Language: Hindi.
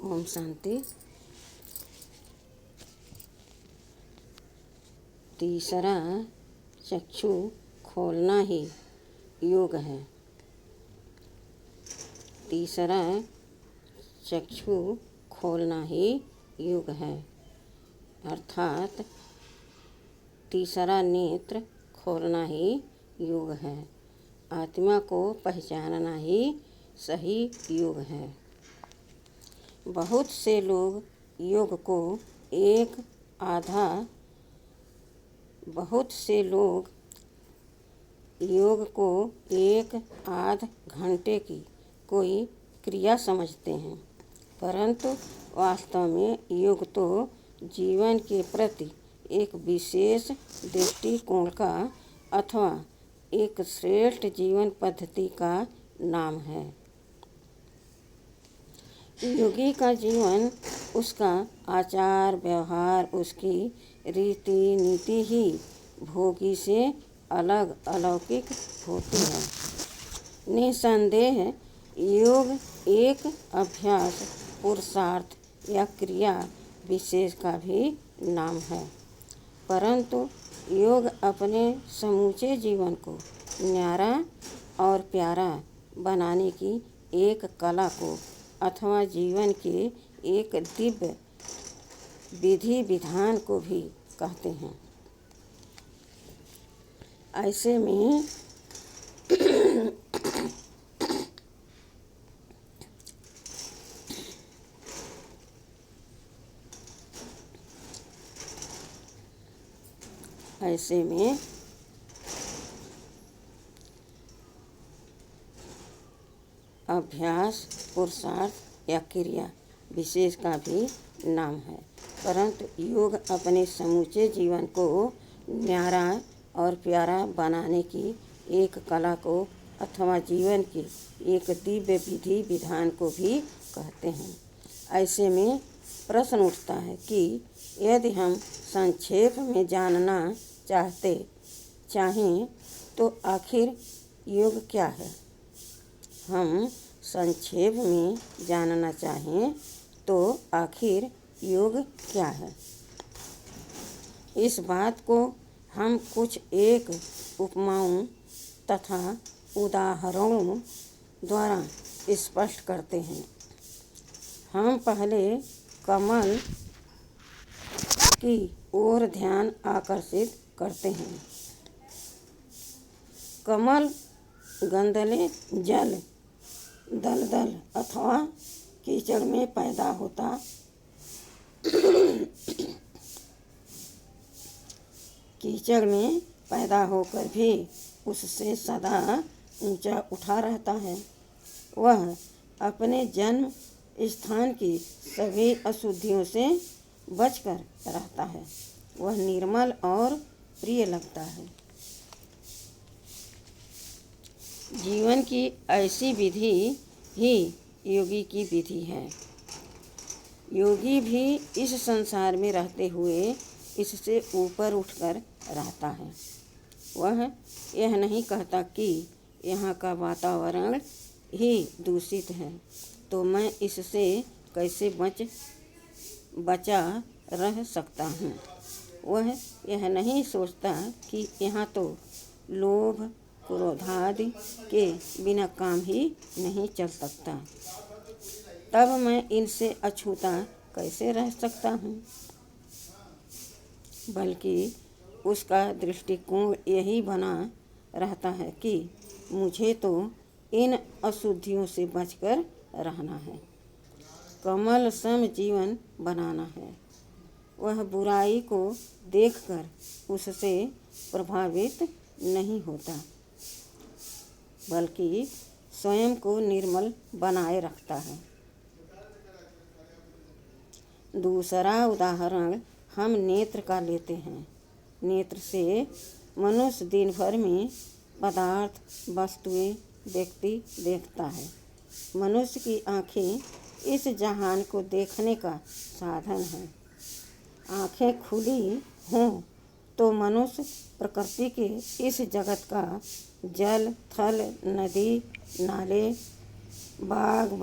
ओम शांति। तीसरा चक्षु खोलना ही योग है। तीसरा चक्षु खोलना ही योग है, अर्थात तीसरा नेत्र खोलना ही योग है। आत्मा को पहचानना ही सही योग है। बहुत से लोग योग को एक आध घंटे की कोई क्रिया समझते हैं, परंतु वास्तव में योग तो जीवन के प्रति एक विशेष दृष्टिकोण का अथवा एक श्रेष्ठ जीवन पद्धति का नाम है। योगी का जीवन, उसका आचार व्यवहार, उसकी रीति नीति ही भोगी से अलग अलौकिक होती है। निसंदेह योग एक अभ्यास, पुरुषार्थ या क्रिया विशेष का भी नाम है, परंतु योग अपने समूचे जीवन को न्यारा और प्यारा बनाने की एक कला को अथवा जीवन के एक दिव्य विधि विधान को भी कहते हैं। ऐसे में अभ्यास, पुरुषार्थ या क्रिया विशेष का भी नाम है, परंतु योग अपने समूचे जीवन को न्यारा और प्यारा बनाने की एक कला को अथवा जीवन के एक दिव्य विधि विधान को भी कहते हैं। ऐसे में प्रश्न उठता है कि यदि हम संक्षेप में जानना चाहें तो आखिर योग क्या है? हम संक्षेप में जानना चाहें तो आखिर योग क्या है? इस बात को हम कुछ एक उपमाओं तथा उदाहरणों द्वारा स्पष्ट करते हैं। हम पहले कमल की ओर ध्यान आकर्षित करते हैं। कमल गंदले जल, दलदल अथवा कीचड़ में पैदा होता कीचड़ में पैदा होकर भी उससे सदा ऊंचा उठा रहता है। वह अपने जन्म स्थान की सभी अशुद्धियों से बचकर रहता है। वह निर्मल और प्रिय लगता है। जीवन की ऐसी विधि ही योगी की विधि है। योगी भी इस संसार में रहते हुए इससे ऊपर उठकर रहता है। वह यह नहीं कहता कि यहाँ का वातावरण ही दूषित है तो मैं इससे कैसे बचा रह सकता हूँ। वह यह नहीं सोचता कि यहाँ तो लोभ क्रोधादि के बिना काम ही नहीं चल सकता, तब मैं इनसे अछूता कैसे रह सकता हूँ। बल्कि उसका दृष्टिकोण यही बना रहता है कि मुझे तो इन अशुद्धियों से बचकर रहना है, कमल सम जीवन बनाना है। वह बुराई को देखकर उससे प्रभावित नहीं होता, बल्कि स्वयं को निर्मल बनाए रखता है। दूसरा उदाहरण हम नेत्र का लेते हैं। नेत्र से मनुष्य दिन भर में पदार्थ, वस्तुएं, व्यक्ति देखता है। मनुष्य की आँखें इस जहान को देखने का साधन है। आँखें खुली हों तो मनुष्य प्रकृति के इस जगत का जल, थल, नदी, नाले, बाग